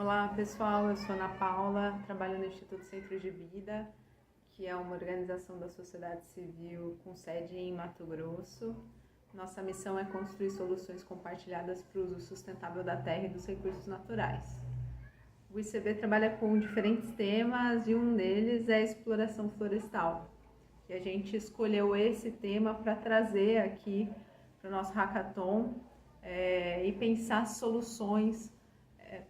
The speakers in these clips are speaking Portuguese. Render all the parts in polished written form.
Olá pessoal, eu sou Ana Paula, trabalho no Instituto Centro de Vida, que é uma organização da sociedade civil com sede em Mato Grosso. Nossa missão é construir soluções compartilhadas para o uso sustentável da terra e dos recursos naturais. O ICB trabalha com diferentes temas e um deles é a exploração florestal. E a gente escolheu esse tema para trazer aqui para o nosso hackathon e pensar soluções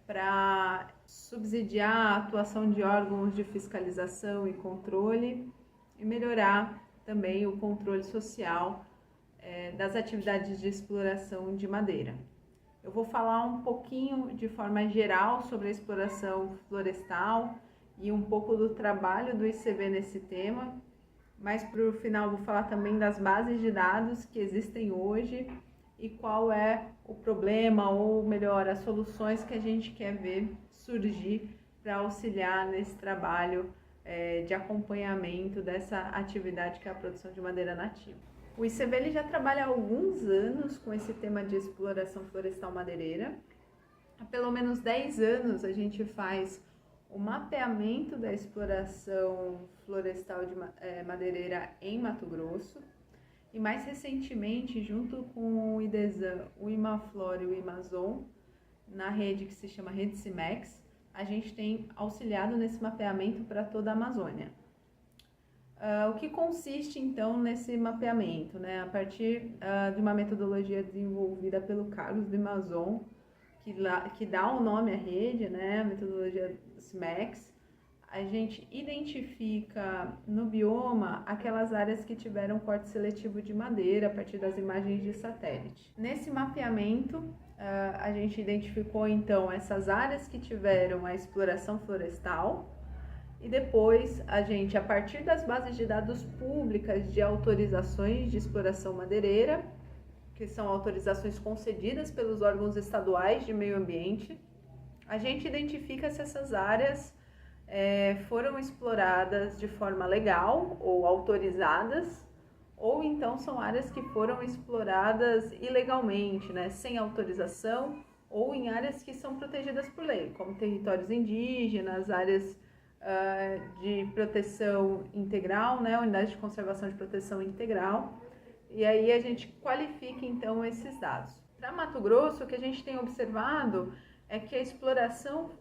para subsidiar a atuação de órgãos de fiscalização e controle e melhorar também o controle social das atividades de exploração de madeira. Eu vou falar um pouquinho de forma geral sobre a exploração florestal e um pouco do trabalho do ICB nesse tema, mas para o final vou falar também das bases de dados que existem hoje e qual é o problema, ou melhor, as soluções que a gente quer ver surgir para auxiliar nesse trabalho de acompanhamento dessa atividade que é a produção de madeira nativa. O ICB ele já trabalha há alguns anos com esse tema de exploração florestal madeireira. Há pelo menos 10 anos a gente faz o mapeamento da exploração florestal de madeireira em Mato Grosso. E mais recentemente, junto com o IDESAN, o Imaflora e o Imazon, na rede que se chama Rede Cimex, a gente tem auxiliado nesse mapeamento para toda a Amazônia. O que consiste então nesse mapeamento? A partir de uma metodologia desenvolvida pelo Carlos do Imazon, que dá o nome à rede, a metodologia Cimex, a gente identifica no bioma aquelas áreas que tiveram corte seletivo de madeira a partir das imagens de satélite. Nesse mapeamento, a gente identificou então essas áreas que tiveram a exploração florestal e depois a gente, a partir das bases de dados públicas de autorizações de exploração madeireira, que são autorizações concedidas pelos órgãos estaduais de meio ambiente, a gente identifica se essas áreas foram exploradas de forma legal ou autorizadas, ou então são áreas que foram exploradas ilegalmente, sem autorização, ou em áreas que são protegidas por lei, como territórios indígenas, áreas de proteção integral, unidade de conservação de proteção integral, e aí a gente qualifica então esses dados. Para Mato Grosso, o que a gente tem observado é que a exploração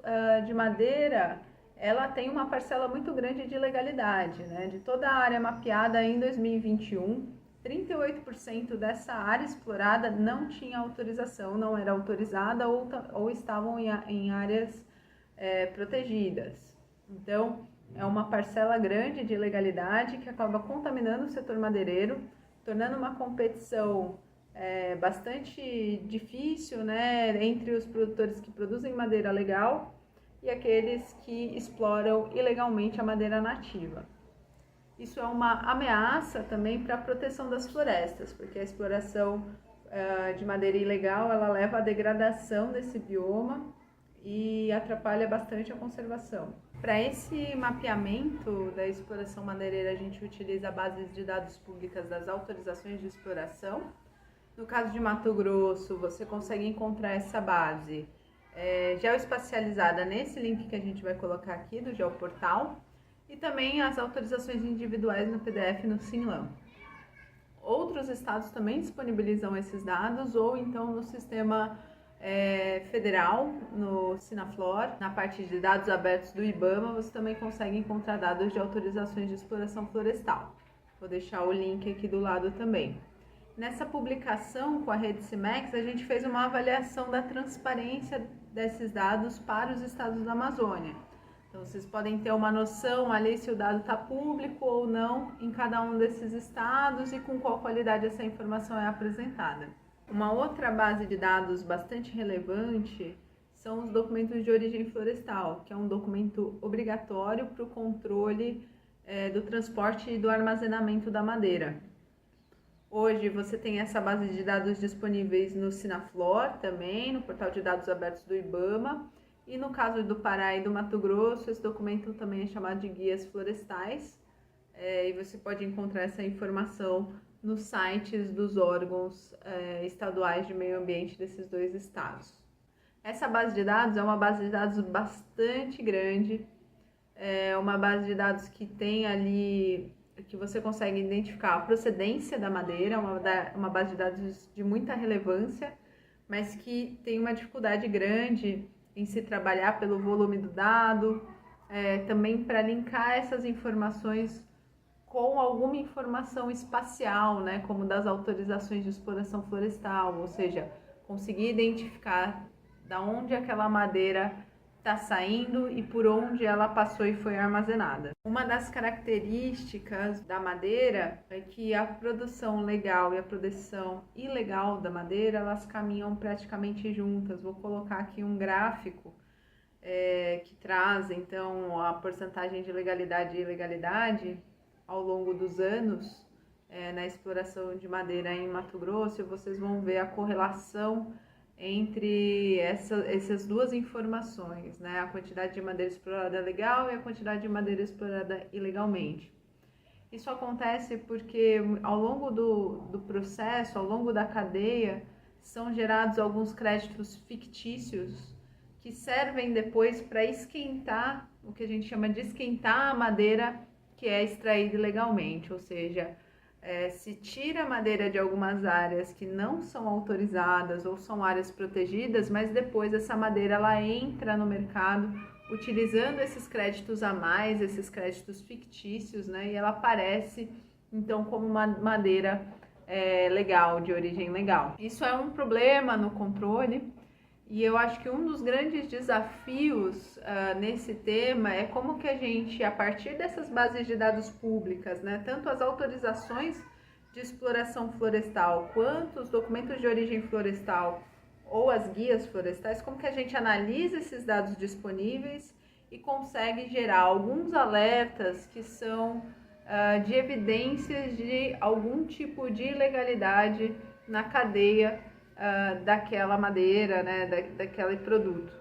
de madeira ela tem uma parcela muito grande de ilegalidade, De toda a área mapeada em 2021, 38% dessa área explorada não tinha autorização, não era autorizada ou estavam em áreas protegidas. Então, é uma parcela grande de ilegalidade que acaba contaminando o setor madeireiro, tornando uma competição bastante difícil, entre os produtores que produzem madeira legal e aqueles que exploram ilegalmente a madeira nativa. Isso é uma ameaça também para a proteção das florestas, porque a exploração de madeira ilegal ela leva à degradação desse bioma e atrapalha bastante a conservação. Para esse mapeamento da exploração madeireira, a gente utiliza bases de dados públicas das autorizações de exploração. No caso de Mato Grosso, você consegue encontrar essa base geoespacializada nesse link que a gente vai colocar aqui do Geoportal e também as autorizações individuais no PDF no Sinlam. Outros estados também disponibilizam esses dados ou então no sistema federal, no Sinaflor, na parte de dados abertos do IBAMA, você também consegue encontrar dados de autorizações de exploração florestal. Vou deixar o link aqui do lado também. Nessa publicação com a Rede Cimex, a gente fez uma avaliação da transparência desses dados para os estados da Amazônia. Então, vocês podem ter uma noção ali se o dado está público ou não em cada um desses estados e com qual qualidade essa informação é apresentada. Uma outra base de dados bastante relevante são os documentos de origem florestal, que é um documento obrigatório para o controle do transporte e do armazenamento da madeira. Hoje você tem essa base de dados disponíveis no Sinaflor também, no portal de dados abertos do IBAMA, e no caso do Pará e do Mato Grosso, esse documento também é chamado de guias florestais, e você pode encontrar essa informação nos sites dos órgãos estaduais de meio ambiente desses dois estados. Essa base de dados é uma base de dados bastante grande, é uma base de dados que tem ali, que você consegue identificar a procedência da madeira, uma base de dados de muita relevância, mas que tem uma dificuldade grande em se trabalhar pelo volume do dado, também para linkar essas informações com alguma informação espacial, né, como das autorizações de exploração florestal, ou seja, conseguir identificar da onde aquela madeira está saindo e por onde ela passou e foi armazenada. Uma das características da madeira é que a produção legal e a produção ilegal da madeira, elas caminham praticamente juntas. Vou colocar aqui um gráfico que traz então a porcentagem de legalidade e ilegalidade ao longo dos anos na exploração de madeira em Mato Grosso. Vocês vão ver a correlação entre essas duas informações, né? A quantidade de madeira explorada legal e a quantidade de madeira explorada ilegalmente. Isso acontece porque ao longo do processo, ao longo da cadeia, são gerados alguns créditos fictícios que servem depois para esquentar, o que a gente chama de esquentar a madeira que é extraída ilegalmente, ou seja, se tira a madeira de algumas áreas que não são autorizadas ou são áreas protegidas, mas depois essa madeira ela entra no mercado utilizando esses créditos a mais, esses créditos fictícios, né? E ela aparece então como uma madeira legal, de origem legal. Isso é um problema no controle. E eu acho que um dos grandes desafios nesse tema é como que a gente, a partir dessas bases de dados públicas, né, tanto as autorizações de exploração florestal quanto os documentos de origem florestal ou as guias florestais, como que a gente analisa esses dados disponíveis e consegue gerar alguns alertas que são de evidências de algum tipo de ilegalidade na cadeia daquela madeira, né, daquele produto.